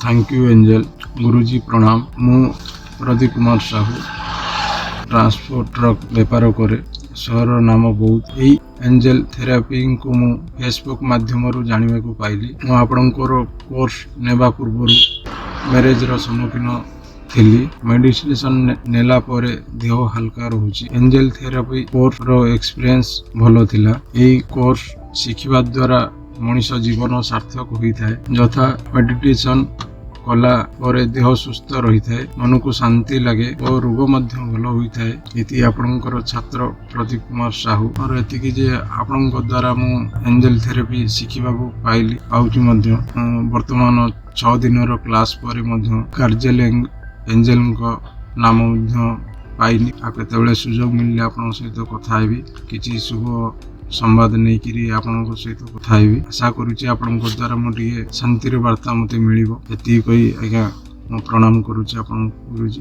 Thank you angel. गुरुजी प्रणाम। मु Pradeep Kumar Sahu transport truck बेपार करे। सहर नाम बहुत। यही एंजल थेरापी को मु फेसबुक माध्यम जाना पाइली। मु आपणकर कोर्स नेबा पूर्व मैरेज सम्मुखीन थी। मेडिसिन नेला परे देह हल्का रोचे। एंजल थेरापी कोर्स रो एक्सपीरियंस भलो थिला। यही कोर्स शिखिबा द्वारा मनुष्य जीवन सार्थक होता है। यथा मेडिटेशन कला परे देह सुस्थ रही है, मन को शांति लगे और रोग भल होता है। इति आपणकर छात्र प्रदीप कुमार साहू। और एतिकी जे आपणक द्वारा मु एंजल थेरेपी शिखिबा पाइली पाउची मध्य। वर्तमान 6 दिन क्लास पर कार्यालय एंजल नाम पाइली। आ केतबेले सुजोग मिलले आपन सहित कथा हेबी। किछि शुभ संवाद नहीं कि आपन सहित कथा हेबी। आशा करुच्ची आपण द्वारा मोटे शांतिर वार्ता मते मिलिबो। एति कही आज्ञा प्रणाम करुच्ची आपन गुरुजी।